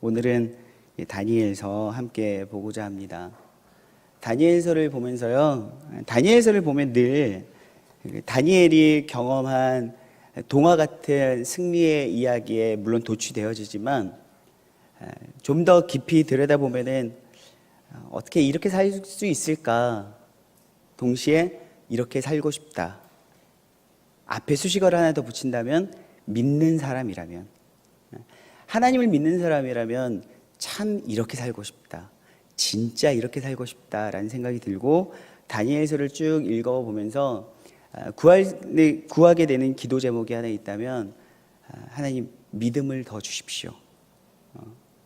오늘은 다니엘서 함께 보고자 합니다. 다니엘서를 보면서요, 다니엘서를 보면 늘 다니엘이 경험한 동화 같은 승리의 이야기에 물론 도취되어지지만 좀 더 깊이 들여다보면은 어떻게 이렇게 살 수 있을까? 동시에 이렇게 살고 싶다. 앞에 수식어를 하나 더 붙인다면 믿는 사람이라면, 하나님을 믿는 사람이라면 참 이렇게 살고 싶다. 진짜 이렇게 살고 싶다라는 생각이 들고 다니엘서를 쭉 읽어보면서 구하게 되는 기도 제목이 하나 있다면 하나님 믿음을 더 주십시오.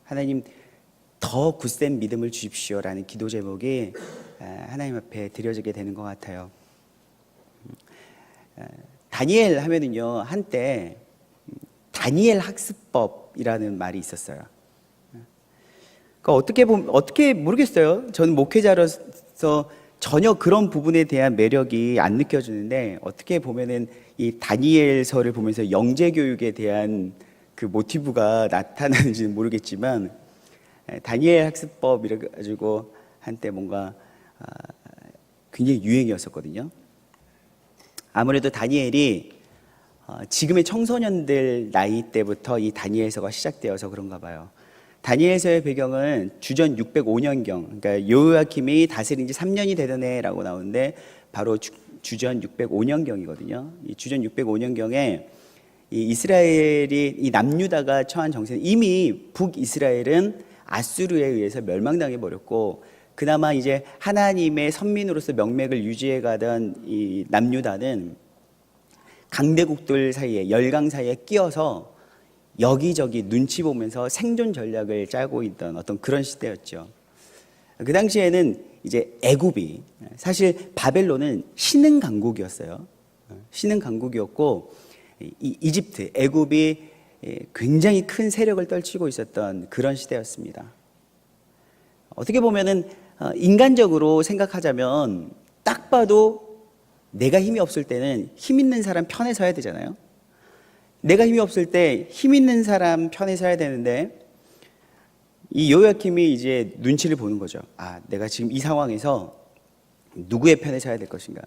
하나님 더 굳센 믿음을 주십시오라는 기도 제목이 하나님 앞에 드려지게 되는 것 같아요. 다니엘 하면은요, 한때 다니엘 학습법이라는 말이 있었어요. 그러니까 어떻게 모르겠어요. 저는 목회자로서 전혀 그런 부분에 대한 매력이 안 느껴지는데, 어떻게 보면은 이 다니엘서를 보면서 영재 교육에 대한 그 모티브가 나타나는지는 모르겠지만, 다니엘 학습법이라 가지고 한때 뭔가 굉장히 유행이었었거든요. 아무래도 다니엘이 지금의 청소년들 나이 때부터 이 다니엘서가 시작되어서 그런가 봐요. 다니엘서의 배경은 주전 605년경, 그러니까 여호야김이 다스린 지 3년이 되던 해라고 나오는데 바로 주전 605년경이거든요. 이 주전 605년경에 이 이스라엘이, 이 남유다가 처한 정세는, 이미 북이스라엘은 아수르에 의해서 멸망당해 버렸고, 그나마 이제 하나님의 선민으로서 명맥을 유지해 가던 이 남유다는 강대국들 사이에, 열강 사이에 끼어서 여기저기 눈치 보면서 생존 전략을 짜고 있던 어떤 그런 시대였죠. 그 당시에는 이제 애굽이, 사실 바벨론은 신흥 강국이었어요. 신흥 강국이었고, 이집트, 애굽이 굉장히 큰 세력을 떨치고 있었던 그런 시대였습니다. 어떻게 보면은 인간적으로 생각하자면 딱 봐도 내가 힘이 없을 때는 힘 있는 사람 편에 서야 되잖아요. 내가 힘이 없을 때 힘 있는 사람 편에 서야 되는데, 이 여호야김이 이제 눈치를 보는 거죠. 내가 지금 이 상황에서 누구의 편에 서야 될 것인가,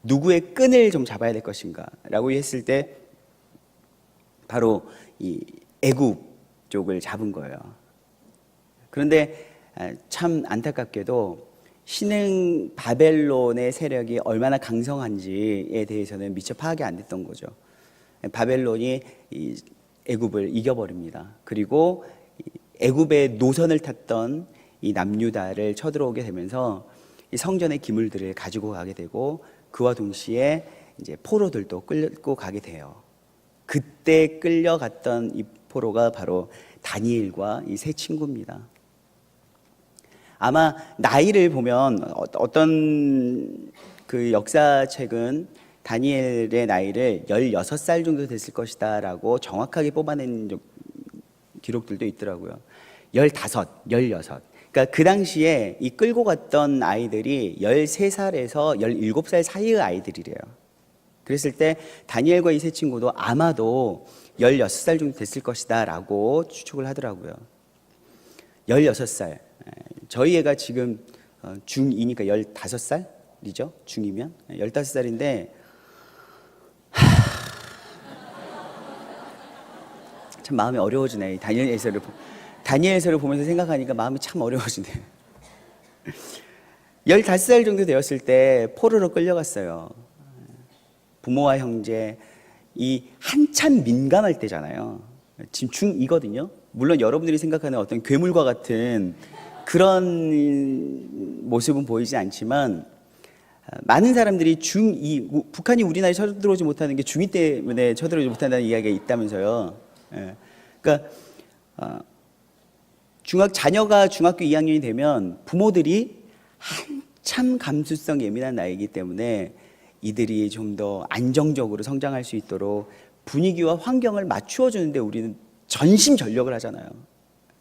누구의 끈을 좀 잡아야 될 것인가 라고 했을 때 바로 이 애굽 쪽을 잡은 거예요. 그런데 참 안타깝게도 신흥 바벨론의 세력이 얼마나 강성한지에 대해서는 미처 파악이 안 됐던 거죠. 바벨론이 이 애굽을 이겨버립니다. 그리고 애굽의 노선을 탔던 이 남유다를 쳐들어오게 되면서 이 성전의 기물들을 가지고 가게 되고, 그와 동시에 이제 포로들도 끌고 가게 돼요. 그때 끌려갔던 이 포로가 바로 다니엘과 이 세 친구입니다. 아마 나이를 보면 어떤 그 역사책은 다니엘의 나이를 16살 정도 됐을 것이다 라고 정확하게 뽑아낸 기록들도 있더라고요. 15, 16. 그러니까 그 당시에 이 끌고 갔던 아이들이 13살에서 17살 사이의 아이들이래요. 그랬을 때 다니엘과 이 세 친구도 아마도 16살 정도 됐을 것이다 라고 추측을 하더라고요. 16살. 저희 애가 지금 중2니까 15살이죠? 중2면? 15살인데 참 마음이 어려워지네. 다니엘서를 보면서 생각하니까 마음이 참 어려워지네. 15살 정도 되었을 때 포로로 끌려갔어요. 부모와 형제, 이 한참 민감할 때잖아요. 지금 중2거든요. 물론 여러분들이 생각하는 어떤 괴물과 같은 그런 모습은 보이지 않지만, 많은 사람들이 중2, 북한이 우리나라에 쳐들어오지 못하는 게 중2 때문에 쳐들어오지 못한다는 이야기가 있다면서요. 그러니까 자녀가 중학교 2학년이 되면 부모들이 한참 감수성 예민한 나이이기 때문에 이들이 좀 더 안정적으로 성장할 수 있도록 분위기와 환경을 맞추어 주는데 우리는 전심전력을 하잖아요.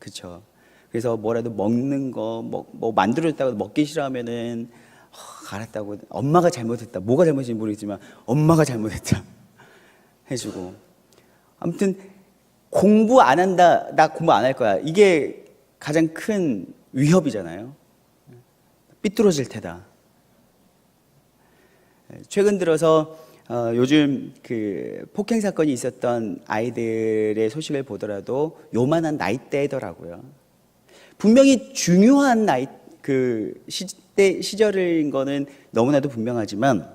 그렇죠? 그래서 뭐라도 먹는 거, 뭐 만들어줬다고 먹기 싫어하면은 알았다고, 엄마가 잘못했다, 뭐가 잘못인지 모르겠지만 엄마가 잘못했다 해주고, 아무튼 공부 안 한다, 나 공부 안 할 거야. 이게 가장 큰 위협이잖아요. 삐뚤어질 테다. 최근 들어서 요즘 그 폭행 사건이 있었던 아이들의 소식을 보더라도 요만한 나이대더라고요. 분명히 중요한 나이 그 시절인 거는 너무나도 분명하지만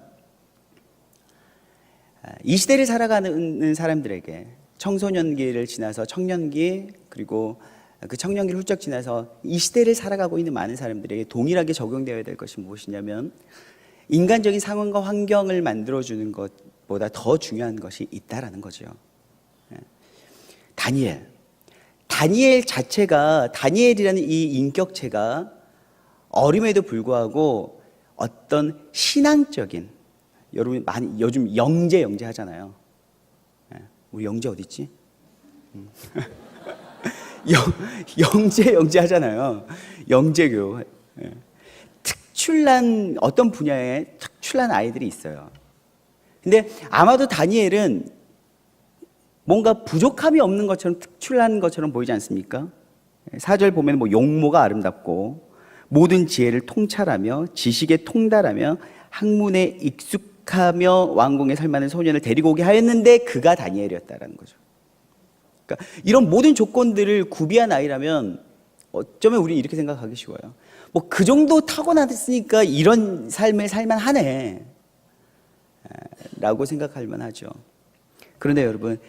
이 시대를 살아가는 사람들에게 청소년기를 지나서 청년기 그리고 그 청년기를 훌쩍 지나서 이 시대를 살아가고 있는 많은 사람들에게 동일하게 적용되어야 될 것이 무엇이냐면 인간적인 상황과 환경을 만들어주는 것보다 더 중요한 것이 있다라는 거죠. 다니엘 자체가 다니엘이라는 이 인격체가 어림에도 불구하고 어떤 신앙적인 여러분 많이 요즘 영재 하잖아요. 우리 영재 어디 있지? 영재 하잖아요. 영재교. 특출난 어떤 분야에 특출난 아이들이 있어요. 근데 아마도 다니엘은 뭔가 부족함이 없는 것처럼 특출난 것처럼 보이지 않습니까? 4절 보면 뭐 용모가 아름답고 모든 지혜를 통찰하며 지식에 통달하며 학문에 익숙하며 왕궁에 살만한 소년을 데리고 오게 하였는데 그가 다니엘이었다라는 거죠. 그러니까 이런 모든 조건들을 구비한 아이라면 어쩌면 우리는 이렇게 생각하기 쉬워요. 뭐 그 정도 타고났으니까 이런 삶을 살만 하네 라고 생각할 만하죠. 그런데 여러분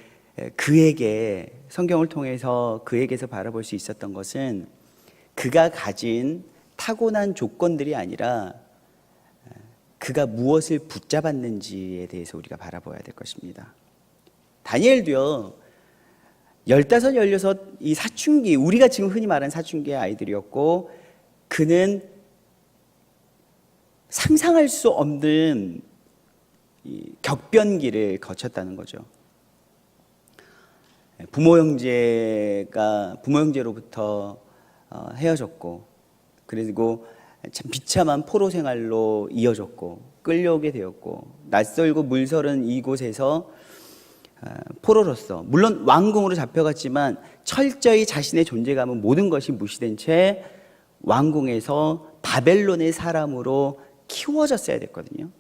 그에게 성경을 통해서 그에게서 바라볼 수 있었던 것은 그가 가진 타고난 조건들이 아니라 그가 무엇을 붙잡았는지에 대해서 우리가 바라봐야 될 것입니다. 다니엘도요 15, 16 이 사춘기 우리가 지금 흔히 말하는 사춘기의 아이들이었고 그는 상상할 수 없는 이 격변기를 거쳤다는 거죠. 부모 형제로부터 헤어졌고 그리고 참 비참한 포로 생활로 이어졌고 끌려오게 되었고 낯설고 물서른 이곳에서 포로로서 물론 왕궁으로 잡혀갔지만 철저히 자신의 존재감은 모든 것이 무시된 채 왕궁에서 바벨론의 사람으로 키워졌어야 됐거든요.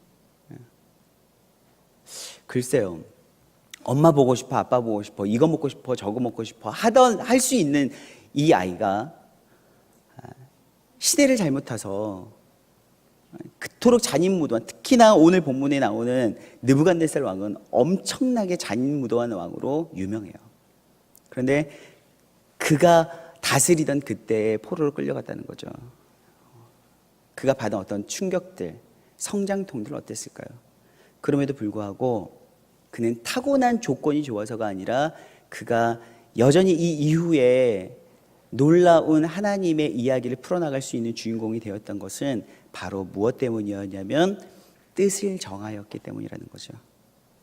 글쎄요. 엄마 보고 싶어, 아빠 보고 싶어, 이거 먹고 싶어, 저거 먹고 싶어 할 수 있는 이 아이가 시대를 잘못 타서 그토록 잔인무도한 특히나 오늘 본문에 나오는 느부갓네살 왕은 엄청나게 잔인무도한 왕으로 유명해요. 그런데 그가 다스리던 그때에 포로로 끌려갔다는 거죠. 그가 받은 어떤 충격들, 성장통들 어땠을까요? 그럼에도 불구하고 그는 타고난 조건이 좋아서가 아니라 그가 여전히 이 이후에 놀라운 하나님의 이야기를 풀어나갈 수 있는 주인공이 되었던 것은 바로 무엇 때문이었냐면 뜻을 정하였기 때문이라는 거죠.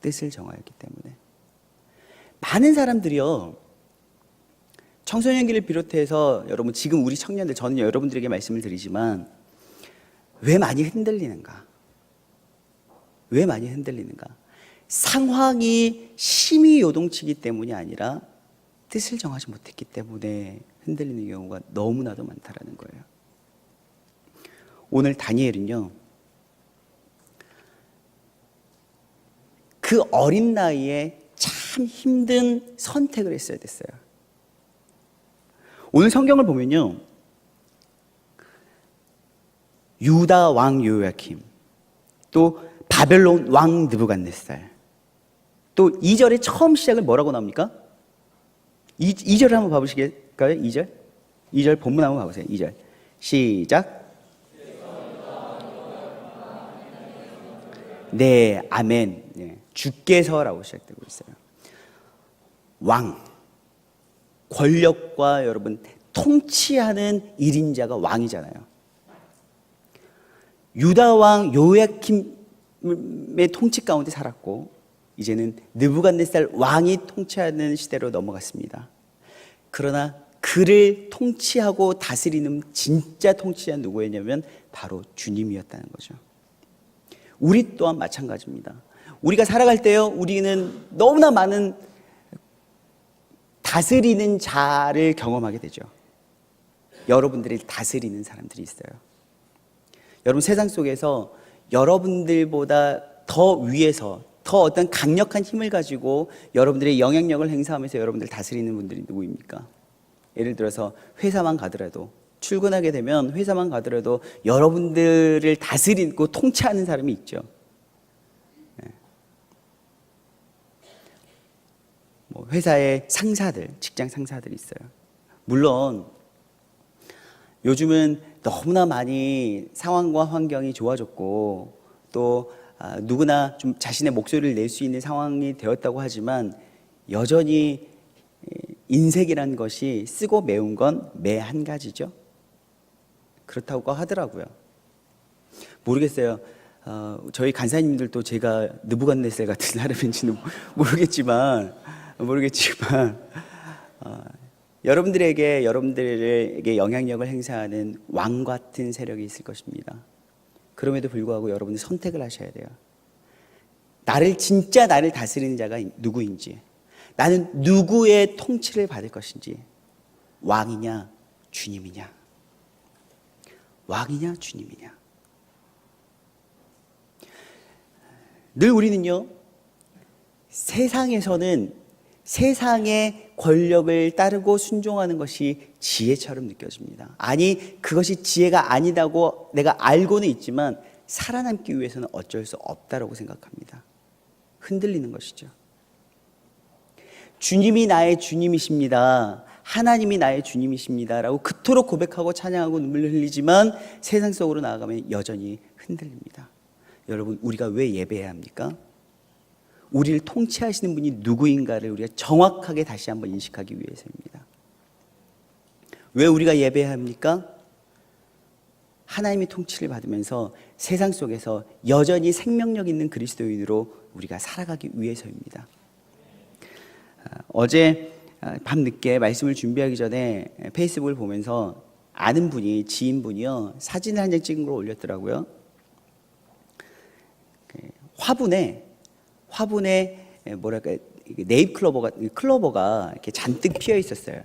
뜻을 정하였기 때문에. 많은 사람들이요 청소년기를 비롯해서 여러분 지금 우리 청년들 저는 여러분들에게 말씀을 드리지만 왜 많이 흔들리는가? 왜 많이 흔들리는가? 상황이 심히 요동치기 때문이 아니라 뜻을 정하지 못했기 때문에 흔들리는 경우가 너무나도 많다라는 거예요. 오늘 다니엘은요 그 어린 나이에 참 힘든 선택을 했어야 됐어요. 오늘 성경을 보면요 유다 왕 요야킴 또 바벨론 왕 느부갓네살 또 2절에 처음 시작을 뭐라고 나옵니까? 2절을 한번 봐보시겠어요? 2절 본문 한번 봐보세요. 2절 시작. 네, 아멘. 네, 주께서라고 시작되고 있어요. 왕, 권력과 여러분 통치하는 1인자가 왕이잖아요. 유다 왕 요야킴의 통치 가운데 살았고 이제는 느부갓네살 왕이 통치하는 시대로 넘어갔습니다. 그러나 그를 통치하고 다스리는 진짜 통치자 누구였냐면 바로 주님이었다는 거죠. 우리 또한 마찬가지입니다. 우리가 살아갈 때요 우리는 너무나 많은 다스리는 자를 경험하게 되죠. 여러분들을 다스리는 사람들이 있어요. 여러분, 세상 속에서 여러분들보다 더 위에서 더 어떤 강력한 힘을 가지고 여러분들의 영향력을 행사하면서 여러분들 다스리는 분들이 누구입니까? 예를 들어서 회사만 가더라도, 출근하게 되면 회사만 가더라도 여러분들을 다스리고 통치하는 사람이 있죠. 뭐 회사의 상사들, 직장 상사들이 있어요. 물론 요즘은 너무나 많이 상황과 환경이 좋아졌고 또 누구나 좀 자신의 목소리를 낼 수 있는 상황이 되었다고 하지만 여전히 인색이라는 것이 쓰고 매운 건 매 한 가지죠. 그렇다고 하더라고요. 모르겠어요. 저희 간사님들도 제가 느부갓네살 같은 사람인지는 모르겠지만 여러분들에게 영향력을 행사하는 왕 같은 세력이 있을 것입니다. 그럼에도 불구하고 여러분들 선택을 하셔야 돼요. 진짜 나를 다스리는 자가 누구인지, 나는 누구의 통치를 받을 것인지, 왕이냐 주님이냐, 왕이냐 주님이냐. 늘 우리는요, 세상에서는 세상의 권력을 따르고 순종하는 것이 지혜처럼 느껴집니다. 아니, 그것이 지혜가 아니다고 내가 알고는 있지만 살아남기 위해서는 어쩔 수 없다고 생각합니다. 흔들리는 것이죠. 주님이 나의 주님이십니다. 하나님이 나의 주님이십니다. 라고 그토록 고백하고 찬양하고 눈물을 흘리지만 세상 속으로 나아가면 여전히 흔들립니다. 여러분, 우리가 왜 예배해야 합니까? 우리를 통치하시는 분이 누구인가를 우리가 정확하게 다시 한번 인식하기 위해서입니다. 왜 우리가 예배해야 합니까? 하나님의 통치를 받으면서 세상 속에서 여전히 생명력 있는 그리스도인으로 우리가 살아가기 위해서입니다. 어제 밤늦게 말씀을 준비하기 전에 페이스북을 보면서 아는 분이, 지인분이요, 사진을 한 장 찍은 걸 올렸더라고요. 화분에 뭐랄까, 네잎 클로버가 이렇게 잔뜩 피어 있었어요.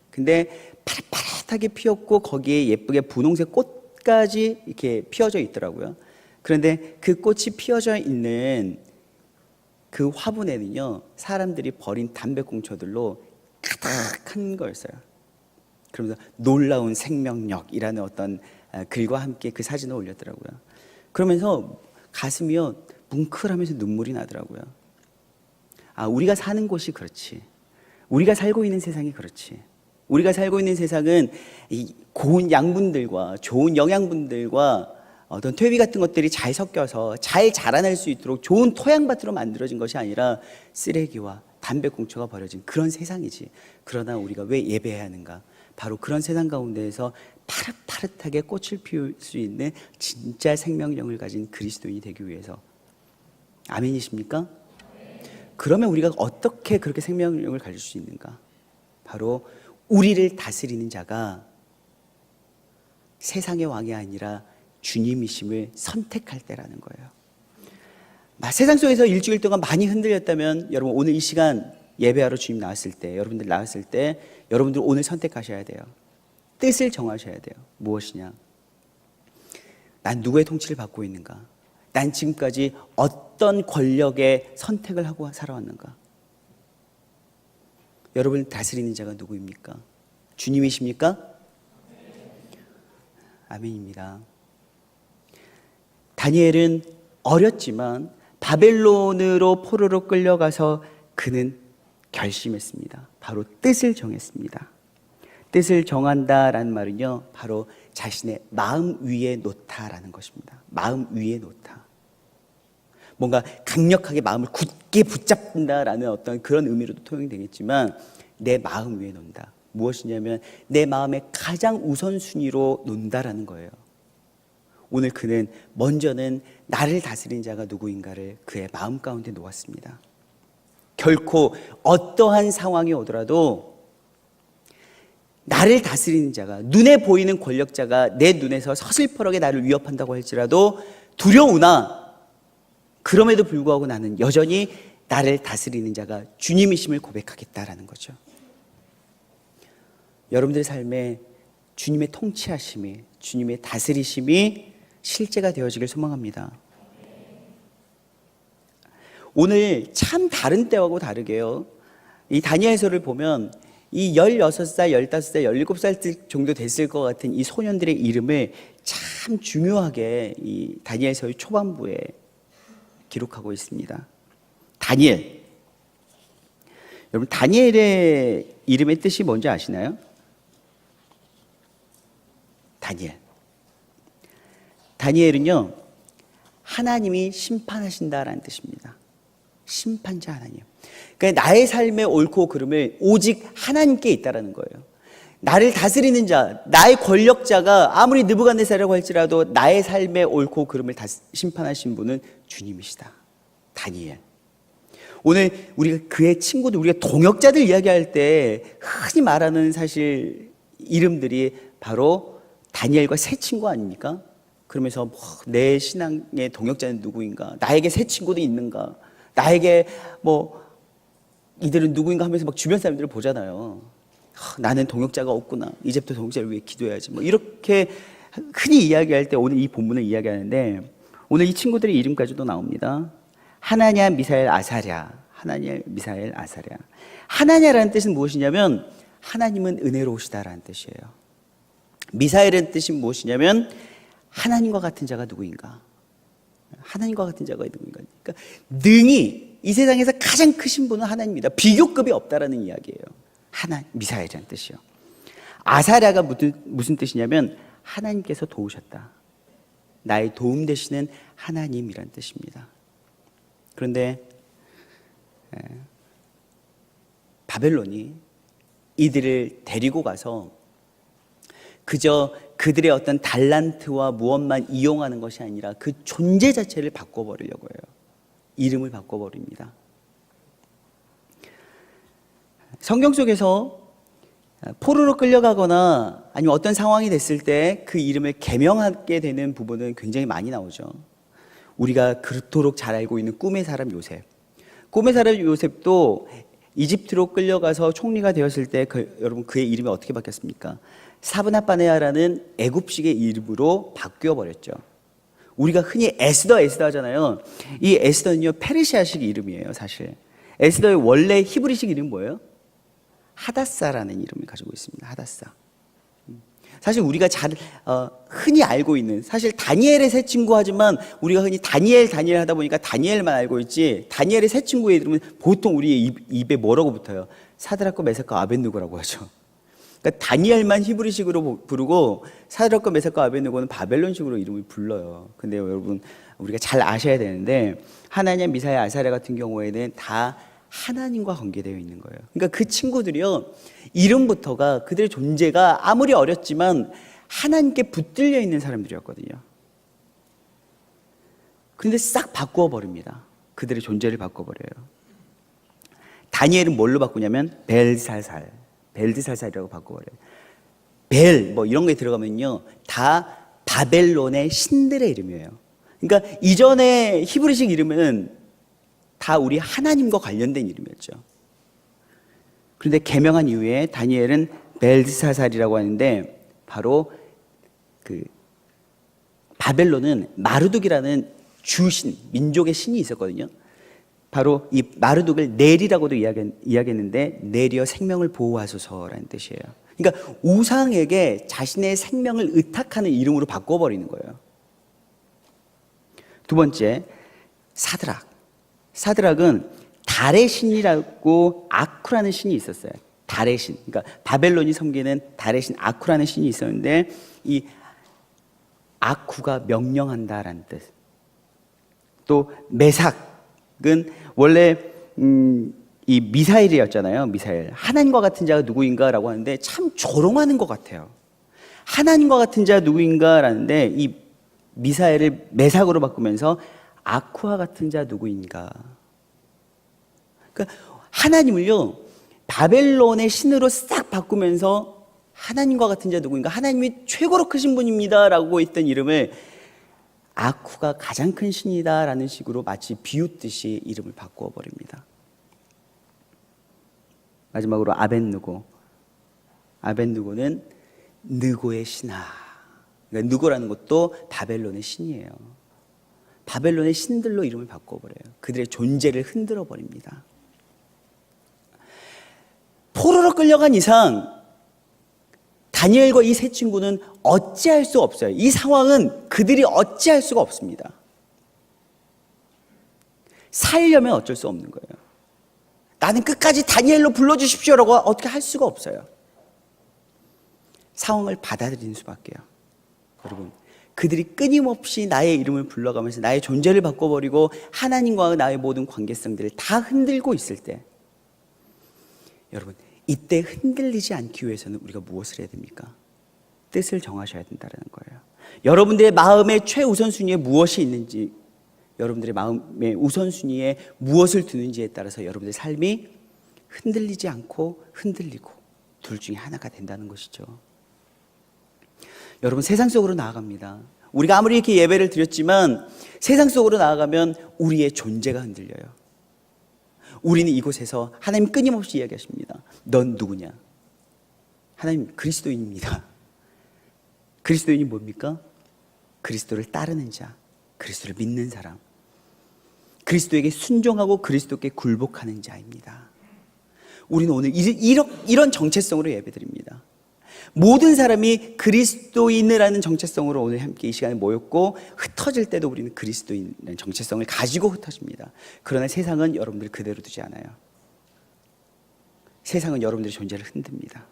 근데 파릇파릇하게 피었고 거기에 예쁘게 분홍색 꽃까지 이렇게 피어져 있더라고요. 그런데 그 꽃이 피어져 있는 그 화분에는요, 사람들이 버린 담배꽁초들로 가득한 거였어요. 그러면서 놀라운 생명력이라는 어떤 글과 함께 그 사진을 올렸더라고요. 그러면서 가슴이요, 뭉클하면서 눈물이 나더라고요. 우리가 사는 곳이 그렇지. 우리가 살고 있는 세상이 그렇지. 우리가 살고 있는 세상은 이 고운 양분들과 좋은 영양분들과 어떤 퇴비 같은 것들이 잘 섞여서 잘 자라날 수 있도록 좋은 토양밭으로 만들어진 것이 아니라 쓰레기와 담배꽁초가 버려진 그런 세상이지. 그러나 우리가 왜 예배해야 하는가? 바로 그런 세상 가운데에서 파릇파릇하게 꽃을 피울 수 있는 진짜 생명력을 가진 그리스도인이 되기 위해서. 아멘이십니까? 그러면 우리가 어떻게 그렇게 생명력을 가질 수 있는가? 바로 우리를 다스리는 자가 세상의 왕이 아니라 주님이심을 선택할 때라는 거예요. 세상 속에서 일주일 동안 많이 흔들렸다면 여러분, 오늘 이 시간 예배하러 주님 나왔을 때, 여러분들 나왔을 때 여러분들 오늘 선택하셔야 돼요. 뜻을 정하셔야 돼요. 무엇이냐? 난 누구의 통치를 받고 있는가? 난 지금까지 어떤 권력의 선택을 하고 살아왔는가? 여러분을 다스리는 자가 누구입니까? 주님이십니까? 아멘입니다. 다니엘은 어렸지만 바벨론으로 포로로 끌려가서 그는 결심했습니다. 바로 뜻을 정했습니다. 뜻을 정한다라는 말은요, 바로 자신의 마음 위에 놓다라는 것입니다. 마음 위에 놓다. 뭔가 강력하게 마음을 굳게 붙잡는다라는 어떤 그런 의미로도 통용이 되겠지만 내 마음 위에 놓는다. 무엇이냐면 내 마음의 가장 우선순위로 놓는다라는 거예요. 오늘 그는 먼저는 나를 다스리는 자가 누구인가를 그의 마음 가운데 놓았습니다. 결코 어떠한 상황이 오더라도 나를 다스리는 자가, 눈에 보이는 권력자가 내 눈에서 서슬퍼하게 나를 위협한다고 할지라도 두려우나 그럼에도 불구하고 나는 여전히 나를 다스리는 자가 주님이심을 고백하겠다라는 거죠. 여러분들의 삶에 주님의 통치하심이, 주님의 다스리심이 실제가 되어지길 소망합니다. 오늘 참 다른 때하고 다르게요, 이 다니엘서를 보면 이 16살, 15살, 17살 정도 됐을 것 같은 이 소년들의 이름을 참 중요하게 이 다니엘서의 초반부에 기록하고 있습니다. 다니엘. 여러분, 다니엘의 이름의 뜻이 뭔지 아시나요? 다니엘. 다니엘은요, 하나님이 심판하신다라는 뜻입니다. 심판자 하나님. 그러니까 나의 삶의 옳고 그름을 오직 하나님께 있다라는 거예요. 나를 다스리는 자, 나의 권력자가 아무리 느부갓네살이라고 할지라도 나의 삶의 옳고 그름을 심판하신 분은 주님이시다. 다니엘. 오늘 우리가 그의 친구들, 우리가 동역자들 이야기할 때 흔히 말하는 사실 이름들이 바로 다니엘과 새 친구 아닙니까? 그러면서 뭐 내 신앙의 동역자는 누구인가? 나에게 새 친구도 있는가? 나에게 뭐 이들은 누구인가 하면서 막 주변 사람들을 보잖아요. 나는 동역자가 없구나. 이제부터 동역자를 위해 기도해야지. 뭐 이렇게 흔히 이야기할 때 오늘 이 본문을 이야기하는데, 오늘 이 친구들의 이름까지도 나옵니다. 하나냐, 미사엘, 아사랴. 하나냐, 미사엘, 아사랴. 하나냐라는 뜻은 무엇이냐면 하나님은 은혜로우시다라는 뜻이에요. 미사엘의 뜻이 무엇이냐면 하나님과 같은 자가 누구인가? 하나님과 같은 자가 누구인가? 그러니까 능히 이 세상에서 가장 크신 분은 하나님입니다. 비교급이 없다라는 이야기예요. 미사엘이라는 뜻이요. 아사랴가 무슨 뜻이냐면 하나님께서 도우셨다. 나의 도움 되시는 하나님이라는 뜻입니다. 그런데 바벨론이 이들을 데리고 가서 그저 그들의 어떤 달란트와 무엇만 이용하는 것이 아니라 그 존재 자체를 바꿔버리려고 해요. 이름을 바꿔버립니다. 성경 속에서 포로로 끌려가거나 아니면 어떤 상황이 됐을 때 그 이름을 개명하게 되는 부분은 굉장히 많이 나오죠. 우리가 그토록 잘 알고 있는 꿈의 사람 요셉. 꿈의 사람 요셉도 이집트로 끌려가서 총리가 되었을 때 여러분 그의 이름이 어떻게 바뀌었습니까? 사브나빠네아라는 애굽식의 이름으로 바뀌어버렸죠. 우리가 흔히 에스더 하잖아요. 이 에스더는요, 페르시아식 이름이에요, 사실. 에스더의 원래 히브리식 이름은 뭐예요? 하다사라는 이름을 가지고 있습니다. 하다사. 사실 우리가 흔히 알고 있는, 사실 다니엘의 새 친구 하지만 우리가 흔히 다니엘 하다 보니까 다니엘만 알고 있지, 다니엘의 새 친구의 이름은 보통 우리의 입에 뭐라고 붙어요? 사드락과 메삭과 아벳느고라고 하죠. 그러니까 다니엘만 히브리식으로 부르고 사드락과 메삭과 아벳느고는 바벨론식으로 이름을 불러요. 근데 여러분, 우리가 잘 아셔야 되는데 하나냐, 미사야, 아사랴 같은 경우에는 다 하나님과 관계되어 있는 거예요. 그러니까 그 친구들이요, 이름부터가 그들의 존재가 아무리 어렸지만 하나님께 붙들려 있는 사람들이었거든요. 그런데 싹 바꾸어 버립니다. 그들의 존재를 바꿔버려요. 다니엘은 뭘로 바꾸냐면 벨드살살이라고 바꿔버려요. 뭐 이런 게 들어가면요, 다 바벨론의 신들의 이름이에요. 그러니까 이전에 히브리식 이름은 다 우리 하나님과 관련된 이름이었죠. 그런데 개명한 이후에 다니엘은 벨드사살이라고 하는데, 바로 그 바벨론은 마르둑이라는 주신, 민족의 신이 있었거든요. 바로 이 마르둑을 넬이라고도 이야기했는데, 넬이여 생명을 보호하소서라는 뜻이에요. 그러니까 우상에게 자신의 생명을 의탁하는 이름으로 바꿔버리는 거예요. 두 번째, 사드락은 달의 신이라고 아쿠라는 신이 있었어요. 달의 신. 그러니까 바벨론이 섬기는 달의 신 아쿠라는 신이 있었는데, 이 아쿠가 명령한다라는 뜻. 또 메삭은 원래 이 미사엘이었잖아요. 미사엘. 하나님과 같은 자가 누구인가라고 하는데 참 조롱하는 것 같아요. 하나님과 같은 자가 누구인가라는데 이 미사엘을 메삭으로 바꾸면서 아쿠와 같은 자 누구인가. 그러니까 하나님을요, 바벨론의 신으로 싹 바꾸면서 하나님과 같은 자 누구인가, 하나님이 최고로 크신 분입니다 라고 했던 이름을 아쿠가 가장 큰 신이다 라는 식으로 마치 비웃듯이 이름을 바꾸어 버립니다. 마지막으로 아벳느고 아벳느고는 느고의 신하. 그러니까 느고라는 것도 바벨론의 신이에요. 바벨론의 신들로 이름을 바꿔버려요. 그들의 존재를 흔들어 버립니다. 포로로 끌려간 이상 다니엘과 이 세 친구는 어찌할 수 없어요. 이 상황은 그들이 어찌할 수가 없습니다. 살려면 어쩔 수 없는 거예요. 나는 끝까지 다니엘로 불러주십시오라고 어떻게 할 수가 없어요. 상황을 받아들이는 수밖에요. 여러분, 그들이 끊임없이 나의 이름을 불러가면서 나의 존재를 바꿔버리고 하나님과 나의 모든 관계성들을 다 흔들고 있을 때, 여러분, 이때 흔들리지 않기 위해서는 우리가 무엇을 해야 됩니까? 뜻을 정하셔야 된다는 거예요. 여러분들의 마음의 최우선순위에 무엇이 있는지, 여러분들의 마음의 우선순위에 무엇을 두는지에 따라서 여러분들의 삶이 흔들리지 않고 흔들리고 둘 중에 하나가 된다는 것이죠. 여러분, 세상 속으로 나아갑니다. 우리가 아무리 이렇게 예배를 드렸지만 세상 속으로 나아가면 우리의 존재가 흔들려요. 우리는 이곳에서 하나님 끊임없이 이야기하십니다. 넌 누구냐? 하나님, 그리스도인입니다. 그리스도인이 뭡니까? 그리스도를 따르는 자, 그리스도를 믿는 사람, 그리스도에게 순종하고 그리스도께 굴복하는 자입니다. 우리는 오늘 이런 정체성으로 예배드립니다. 모든 사람이 그리스도인이라는 정체성으로 오늘 함께 이 시간에 모였고, 흩어질 때도 우리는 그리스도인이라는 정체성을 가지고 흩어집니다. 그러나 세상은 여러분들 그대로 두지 않아요. 세상은 여러분들의 존재를 흔듭니다.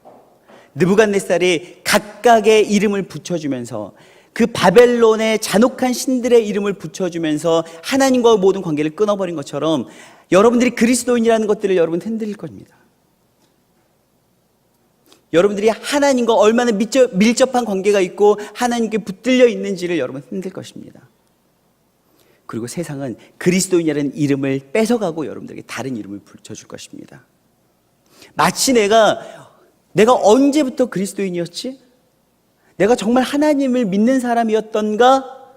느부갓네살이 각각의 이름을 붙여주면서, 그 바벨론의 잔혹한 신들의 이름을 붙여주면서 하나님과 모든 관계를 끊어버린 것처럼 여러분들이 그리스도인이라는 것들을 여러분 흔들릴 겁니다. 여러분들이 하나님과 얼마나 밀접한 관계가 있고 하나님께 붙들려 있는지를 여러분 흔들 것입니다. 그리고 세상은 그리스도인이라는 이름을 뺏어가고 여러분들에게 다른 이름을 붙여줄 것입니다. 마치 내가 언제부터 그리스도인이었지? 내가 정말 하나님을 믿는 사람이었던가?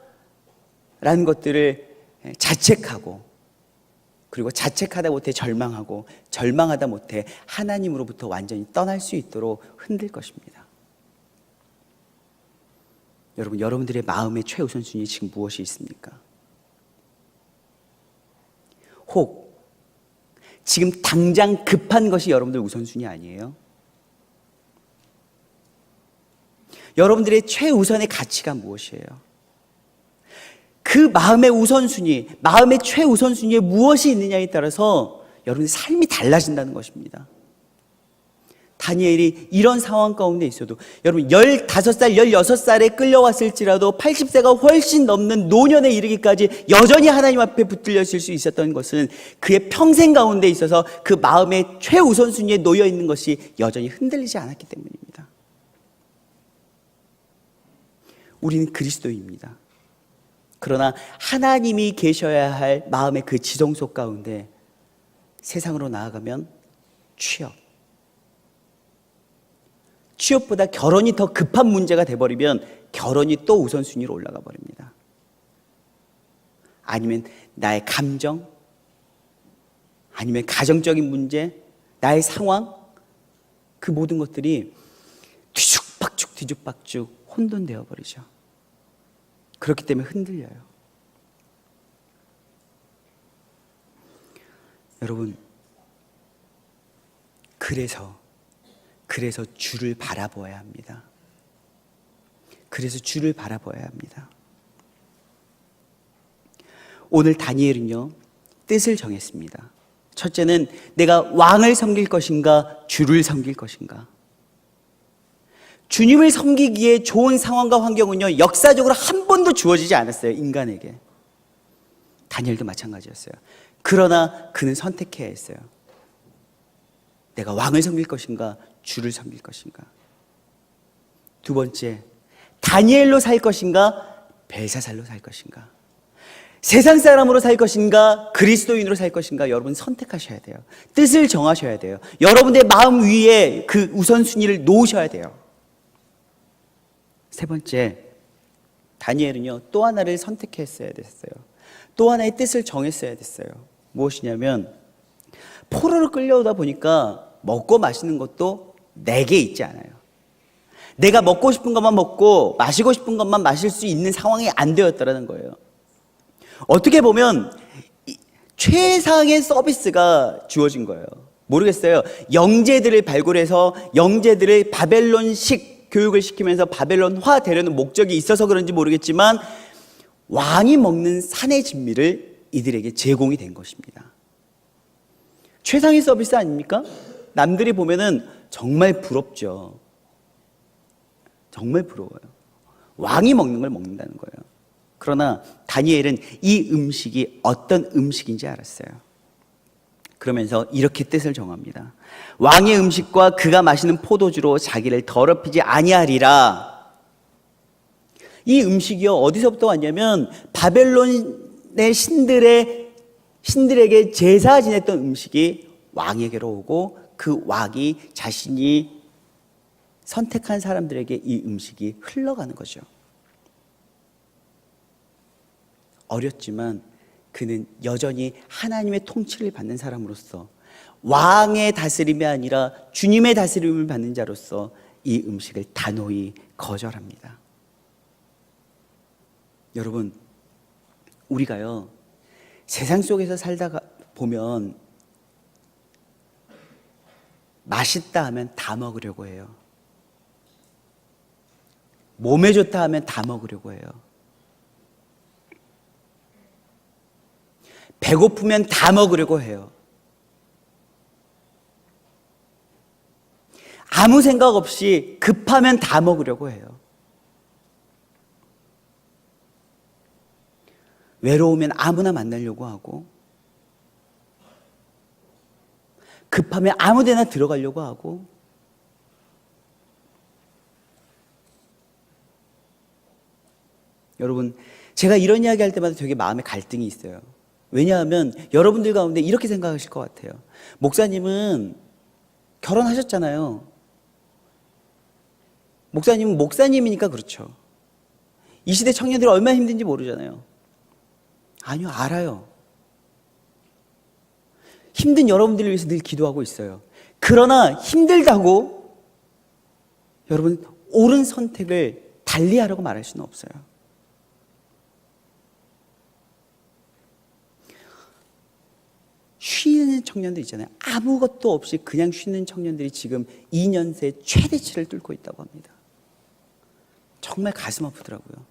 라는 것들을 자책하고, 그리고 자책하다 못해 절망하고, 절망하다 못해 하나님으로부터 완전히 떠날 수 있도록 흔들 것입니다. 여러분, 여러분들의 마음의 최우선순위 지금 무엇이 있습니까? 혹 지금 당장 급한 것이 여러분들 우선순위 아니에요? 여러분들의 최우선의 가치가 무엇이에요? 그 마음의 우선순위, 마음의 최우선순위에 무엇이 있느냐에 따라서 여러분의 삶이 달라진다는 것입니다. 다니엘이 이런 상황 가운데 있어도, 여러분 15살, 16살에 끌려왔을지라도 80세가 훨씬 넘는 노년에 이르기까지 여전히 하나님 앞에 붙들려 있을 수 있었던 것은 그의 평생 가운데 있어서 그 마음의 최우선순위에 놓여 있는 것이 여전히 흔들리지 않았기 때문입니다. 우리는 그리스도입니다. 그러나 하나님이 계셔야 할 마음의 그 지성소 가운데 세상으로 나아가면 취업보다 결혼이 더 급한 문제가 돼버리면 결혼이 또 우선순위로 올라가 버립니다. 아니면 나의 감정, 아니면 가정적인 문제, 나의 상황, 그 모든 것들이 뒤죽박죽 혼돈되어 버리죠. 그렇기 때문에 흔들려요. 여러분, 그래서 주를 바라보아야 합니다. 그래서 주를 바라보아야 합니다. 오늘 다니엘은요, 뜻을 정했습니다. 첫째는 내가 왕을 섬길 것인가, 주를 섬길 것인가. 주님을 섬기기에 좋은 상황과 환경은요, 역사적으로 한 번도 주어지지 않았어요, 인간에게. 다니엘도 마찬가지였어요. 그러나 그는 선택해야 했어요. 내가 왕을 섬길 것인가, 주를 섬길 것인가. 두 번째, 다니엘로 살 것인가, 벨사살로 살 것인가. 세상 사람으로 살 것인가, 그리스도인으로 살 것인가. 여러분 선택하셔야 돼요. 뜻을 정하셔야 돼요. 여러분의 마음 위에 그 우선순위를 놓으셔야 돼요. 세 번째, 다니엘은요, 또 하나를 선택했어야 됐어요. 또 하나의 뜻을 정했어야 됐어요. 무엇이냐면, 포로로 끌려오다 보니까 먹고 마시는 것도 내게 있지 않아요. 내가 먹고 싶은 것만 먹고 마시고 싶은 것만 마실 수 있는 상황이 안 되었다라는 거예요. 어떻게 보면 최상의 서비스가 주어진 거예요. 모르겠어요. 영재들을 발굴해서 영재들을 바벨론식 교육을 시키면서 바벨론화 되려는 목적이 있어서 그런지 모르겠지만 왕이 먹는 산의 진미를 이들에게 제공이 된 것입니다. 최상의 서비스 아닙니까? 남들이 보면은 정말 부럽죠. 정말 부러워요. 왕이 먹는 걸 먹는다는 거예요. 그러나 다니엘은 이 음식이 어떤 음식인지 알았어요. 그러면서 이렇게 뜻을 정합니다. 왕의 음식과 그가 마시는 포도주로 자기를 더럽히지 아니하리라. 이 음식이요, 어디서부터 왔냐면 바벨론의 신들에게 제사 지냈던 음식이 왕에게로 오고 그 왕이 자신이 선택한 사람들에게 이 음식이 흘러가는 거죠. 어렸지만 그는 여전히 하나님의 통치를 받는 사람으로서 왕의 다스림이 아니라 주님의 다스림을 받는 자로서 이 음식을 단호히 거절합니다. 여러분, 우리가요, 세상 속에서 살다가 보면 맛있다 하면 다 먹으려고 해요. 몸에 좋다 하면 다 먹으려고 해요. 배고프면 다 먹으려고 해요. 아무 생각 없이 급하면 다 먹으려고 해요. 외로우면 아무나 만나려고 하고, 급하면 아무 데나 들어가려고 하고, 여러분, 제가 이런 이야기 할 때마다 되게 마음에 갈등이 있어요. 왜냐하면 여러분들 가운데 이렇게 생각하실 것 같아요. 목사님은 결혼하셨잖아요. 목사님은 목사님이니까 그렇죠. 이 시대 청년들이 얼마나 힘든지 모르잖아요. 아니요, 알아요. 힘든 여러분들을 위해서 늘 기도하고 있어요. 그러나 힘들다고 여러분 옳은 선택을 달리하라고 말할 수는 없어요. 쉬는 청년들 있잖아요. 아무것도 없이 그냥 쉬는 청년들이 지금 2년 새 최대치를 뚫고 있다고 합니다. 정말 가슴 아프더라고요.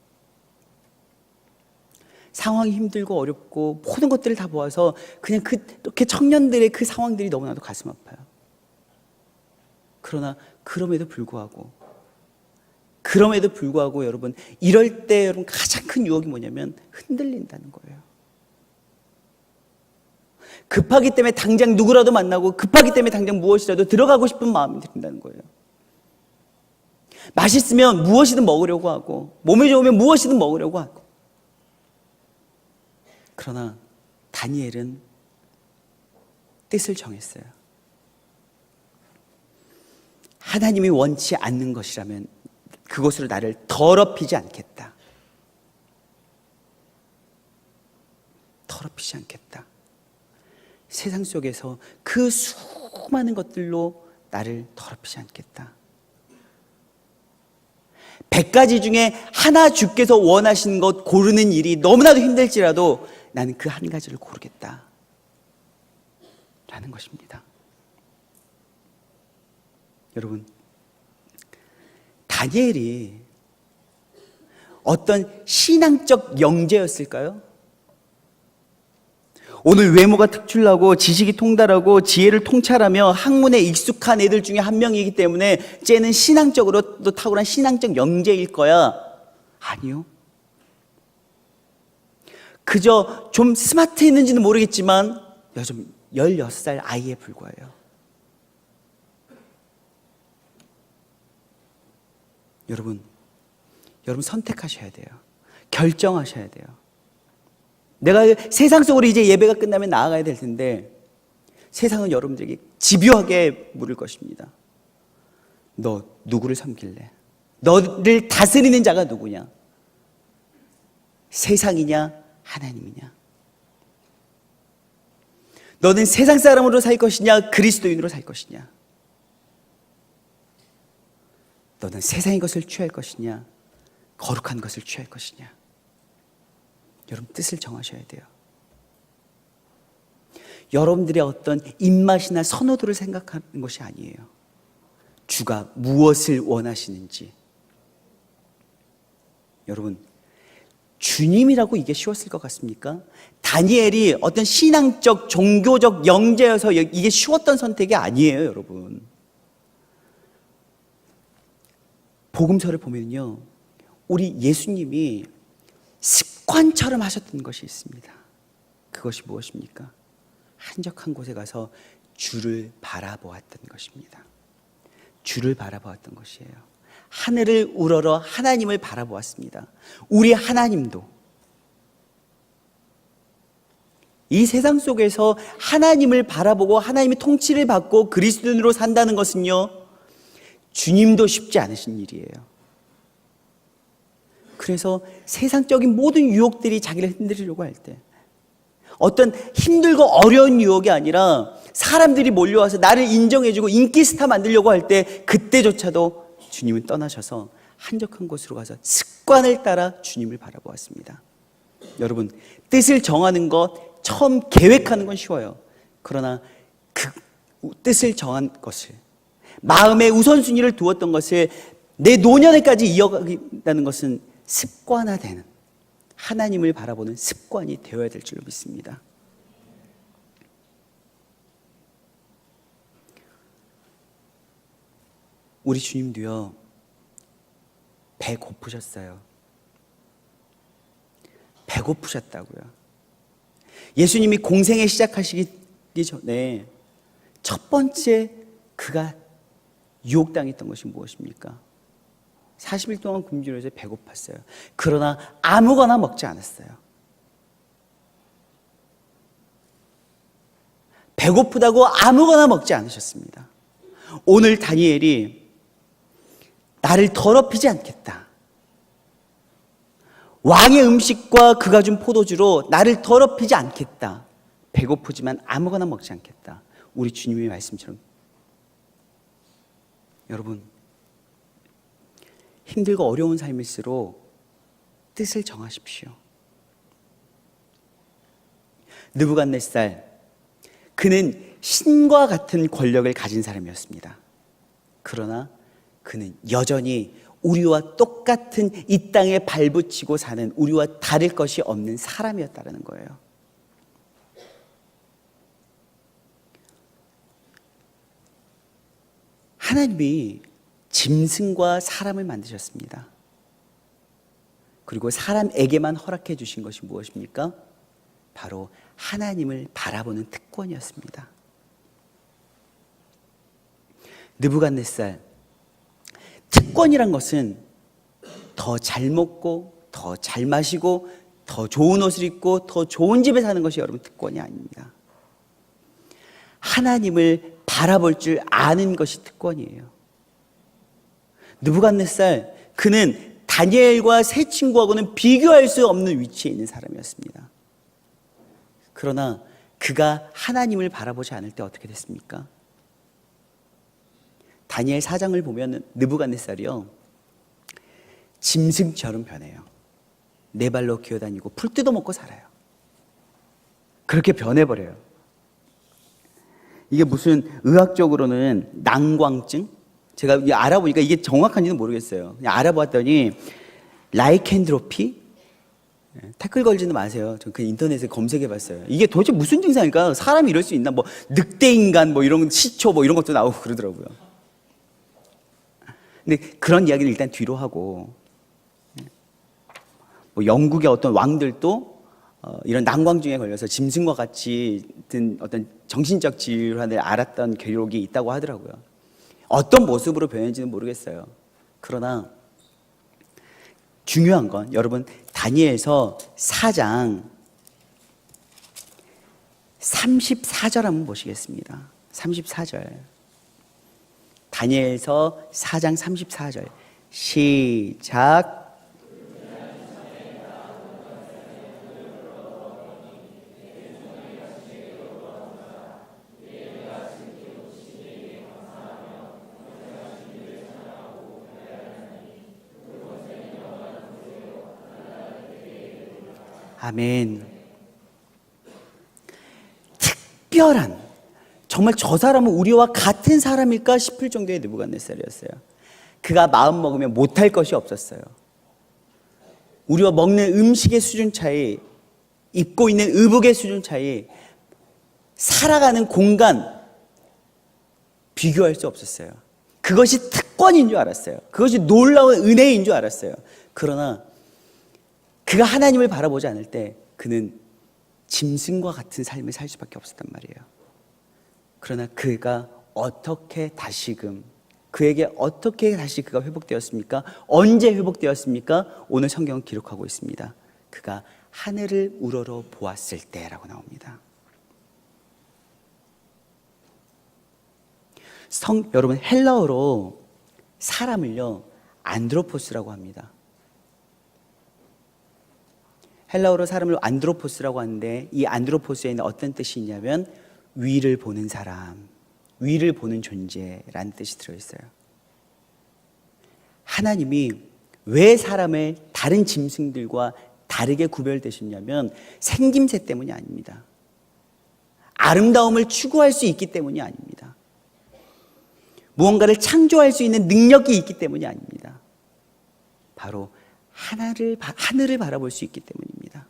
상황이 힘들고 어렵고 모든 것들을 다 모아서 그냥 그렇게 청년들의 그 상황들이 너무나도 가슴 아파요. 그러나 그럼에도 불구하고 여러분, 이럴 때 여러분 가장 큰 유혹이 뭐냐면 흔들린다는 거예요. 급하기 때문에 당장 누구라도 만나고 급하기 때문에 당장 무엇이라도 들어가고 싶은 마음이 든다는 거예요. 맛있으면 무엇이든 먹으려고 하고 몸에 좋으면 무엇이든 먹으려고 하고. 그러나 다니엘은 뜻을 정했어요. 하나님이 원치 않는 것이라면 그것으로 나를 더럽히지 않겠다. 더럽히지 않겠다. 세상 속에서 그 수많은 것들로 나를 더럽히지 않겠다. 100가지 중에 하나 주께서 원하시는 것 고르는 일이 너무나도 힘들지라도 나는 그 한 가지를 고르겠다 라는 것입니다. 여러분, 다니엘이 어떤 신앙적 영재였을까요? 오늘 외모가 특출나고 지식이 통달하고 지혜를 통찰하며 학문에 익숙한 애들 중에 한 명이기 때문에 쟤는 신앙적으로도 탁월한 신앙적 영재일 거야. 아니요. 그저 좀 스마트했는지는 모르겠지만 요즘 16살 아이에 불과해요. 여러분 선택하셔야 돼요. 결정하셔야 돼요. 내가 세상 속으로 이제 예배가 끝나면 나아가야 될 텐데 세상은 여러분들에게 집요하게 물을 것입니다. 너 누구를 섬길래? 너를 다스리는 자가 누구냐? 세상이냐 하나님이냐? 너는 세상 사람으로 살 것이냐 그리스도인으로 살 것이냐? 너는 세상의 것을 취할 것이냐, 거룩한 것을 취할 것이냐. 여러분, 뜻을 정하셔야 돼요. 여러분들의 어떤 입맛이나 선호도를 생각하는 것이 아니에요. 주가 무엇을 원하시는지. 여러분, 주님이라고 이게 쉬웠을 것 같습니까? 다니엘이 어떤 신앙적, 종교적 영재여서 이게 쉬웠던 선택이 아니에요, 여러분. 복음서를 보면요, 우리 예수님이 습관처럼 하셨던 것이 있습니다. 그것이 무엇입니까? 한적한 곳에 가서 주를 바라보았던 것입니다. 주를 바라보았던 것이에요. 하늘을 우러러 하나님을 바라보았습니다. 우리 하나님도 이 세상 속에서 하나님을 바라보고 하나님의 통치를 받고 그리스도인으로 산다는 것은요, 주님도 쉽지 않으신 일이에요. 그래서 세상적인 모든 유혹들이 자기를 흔들려고 할 때, 어떤 힘들고 어려운 유혹이 아니라 사람들이 몰려와서 나를 인정해주고 인기 스타 만들려고 할 때, 그때조차도 주님은 떠나셔서 한적한 곳으로 가서 습관을 따라 주님을 바라보았습니다. 여러분, 뜻을 정하는 것, 처음 계획하는 건 쉬워요. 그러나 그 뜻을 정한 것을, 마음의 우선순위를 두었던 것을 내 노년에까지 이어가는 것은 습관화되는, 하나님을 바라보는 습관이 되어야 될 줄로 믿습니다. 우리 주님도요, 배고프셨어요. 배고프셨다고요. 예수님이 공생애 시작하시기 전에 첫 번째 그가 유혹당했던 것이 무엇입니까? 40일 동안 굶주려 서 배고팠어요. 그러나 아무거나 먹지 않았어요. 배고프다고 아무거나 먹지 않으셨습니다. 오늘 다니엘이 나를 더럽히지 않겠다, 왕의 음식과 그가 준 포도주로 나를 더럽히지 않겠다, 배고프지만 아무거나 먹지 않겠다, 우리 주님의 말씀처럼. 여러분, 힘들고 어려운 삶일수록 뜻을 정하십시오. 느부갓네살, 그는 신과 같은 권력을 가진 사람이었습니다. 그러나 그는 여전히 우리와 똑같은 이 땅에 발붙이고 사는, 우리와 다를 것이 없는 사람이었다는 거예요. 하나님이 짐승과 사람을 만드셨습니다. 그리고 사람에게만 허락해 주신 것이 무엇입니까? 바로 하나님을 바라보는 특권이었습니다. 느부갓네살, 특권이란 것은 더 잘 먹고, 더 잘 마시고, 더 좋은 옷을 입고, 더 좋은 집에 사는 것이 여러분 특권이 아닙니다. 하나님을 바라볼 줄 아는 것이 특권이에요. 느부갓네살, 그는 다니엘과 세 친구하고는 비교할 수 없는 위치에 있는 사람이었습니다. 그러나 그가 하나님을 바라보지 않을 때 어떻게 됐습니까? 다니엘 4장을 보면 느부갓네살이요, 짐승처럼 변해요. 네 발로 기어다니고 풀 뜯어먹고 살아요. 그렇게 변해버려요. 이게 무슨 의학적으로는 난광증? 제가 알아보니까 이게 정확한지는 모르겠어요. 그냥 알아봤더니 라이켄드로피? 태클 걸지는 마세요. 저 그 인터넷에 검색해봤어요. 이게 도대체 무슨 증상일까? 사람이 이럴 수 있나? 뭐 늑대인간, 뭐 이런 시초, 뭐 이런 것도 나오고 그러더라고요. 근데 그런 이야기를 일단 뒤로 하고, 뭐 영국의 어떤 왕들도 이런 난광증에 걸려서 짐승과 같이 든 어떤 정신적 질환을 앓았던 기록이 있다고 하더라고요. 어떤 모습으로 변했는지는 모르겠어요. 그러나 중요한 건 여러분, 다니엘서 4장 34절 한번 보시겠습니다. 34절. 다니엘서 4장 34절. 시작. 아멘. 특별한, 정말 저 사람은 우리와 같은 사람일까 싶을 정도의 느부갓네살이었어요. 그가 마음 먹으면 못할 것이 없었어요. 우리와 먹는 음식의 수준 차이, 입고 있는 의복의 수준 차이, 살아가는 공간 비교할 수 없었어요. 그것이 특권인 줄 알았어요. 그것이 놀라운 은혜인 줄 알았어요. 그러나 그가 하나님을 바라보지 않을 때 그는 짐승과 같은 삶을 살 수밖에 없었단 말이에요. 그러나 그가 어떻게 다시금, 그에게 어떻게 다시 그가 회복되었습니까? 언제 회복되었습니까? 오늘 성경은 기록하고 있습니다. 그가 하늘을 우러러 보았을 때라고 나옵니다. 여러분, 헬라어로 사람을요, 안드로포스라고 합니다. 헬라어로 사람을 안드로포스라고 하는데, 이 안드로포스에는 어떤 뜻이 있냐면 위를 보는 사람, 위를 보는 존재라는 뜻이 들어있어요. 하나님이 왜 사람을 다른 짐승들과 다르게 구별되셨냐면 생김새 때문이 아닙니다. 아름다움을 추구할 수 있기 때문이 아닙니다. 무언가를 창조할 수 있는 능력이 있기 때문이 아닙니다. 바로 하늘을 바라볼 수 있기 때문입니다.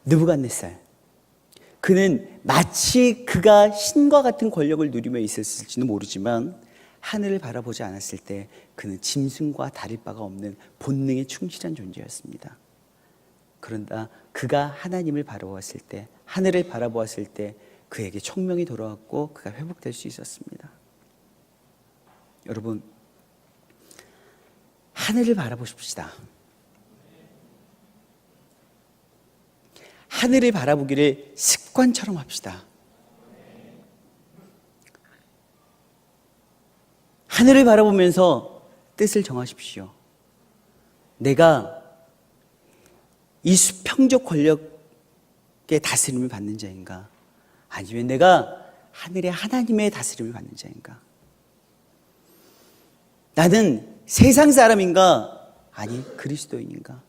느부갓네살, 그는 마치 그가 신과 같은 권력을 누리며 있었을지는 모르지만 하늘을 바라보지 않았을 때 그는 짐승과 다를 바가 없는 본능에 충실한 존재였습니다. 그런다 그가 하나님을 바라보았을 때, 하늘을 바라보았을 때 그에게 총명이 돌아왔고 그가 회복될 수 있었습니다. 여러분, 하늘을 바라보십시다. 하늘을 바라보기를 습관처럼 합시다. 하늘을 바라보면서 뜻을 정하십시오. 내가 이 수평적 권력의 다스림을 받는 자인가? 아니면 내가 하늘의 하나님의 다스림을 받는 자인가? 나는 세상 사람인가? 아니, 그리스도인인가?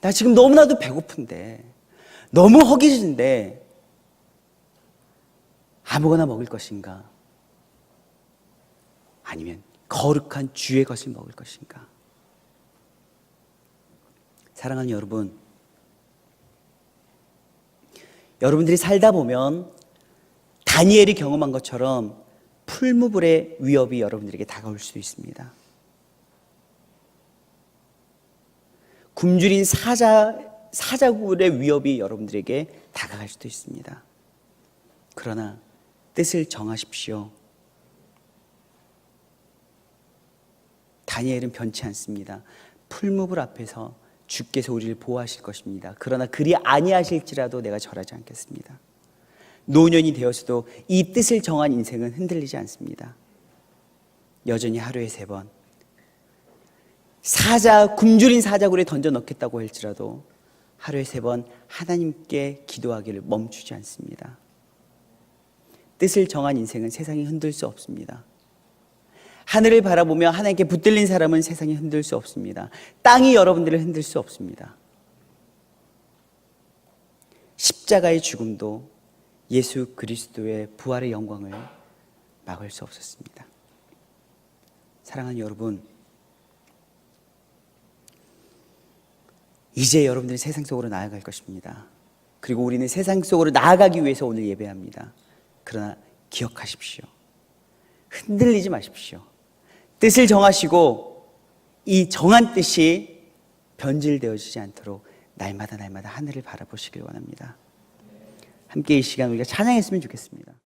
나 지금 너무나도 배고픈데, 너무 허기진데 아무거나 먹을 것인가? 아니면 거룩한 주의 것을 먹을 것인가? 사랑하는 여러분, 여러분들이 살다 보면 다니엘이 경험한 것처럼 풀무불의 위협이 여러분들에게 다가올 수도 있습니다. 굶주린 사자굴의 위협이 여러분들에게 다가갈 수도 있습니다. 그러나 뜻을 정하십시오. 다니엘은 변치 않습니다. 풀무불 앞에서 주께서 우리를 보호하실 것입니다. 그러나 그리 아니하실지라도 내가 절하지 않겠습니다. 노년이 되어서도 이 뜻을 정한 인생은 흔들리지 않습니다. 여전히 하루에 3번 굶주린 사자굴에 던져 넣겠다고 할지라도 하루에 3번 하나님께 기도하기를 멈추지 않습니다. 뜻을 정한 인생은 세상이 흔들 수 없습니다. 하늘을 바라보며 하나님께 붙들린 사람은 세상이 흔들 수 없습니다. 땅이 여러분들을 흔들 수 없습니다. 십자가의 죽음도 예수 그리스도의 부활의 영광을 막을 수 없었습니다. 사랑하는 여러분, 이제 여러분들이 세상 속으로 나아갈 것입니다. 그리고 우리는 세상 속으로 나아가기 위해서 오늘 예배합니다. 그러나 기억하십시오. 흔들리지 마십시오. 뜻을 정하시고 이 정한 뜻이 변질되어지지 않도록 날마다 하늘을 바라보시길 원합니다. 함께 이 시간 우리가 찬양했으면 좋겠습니다.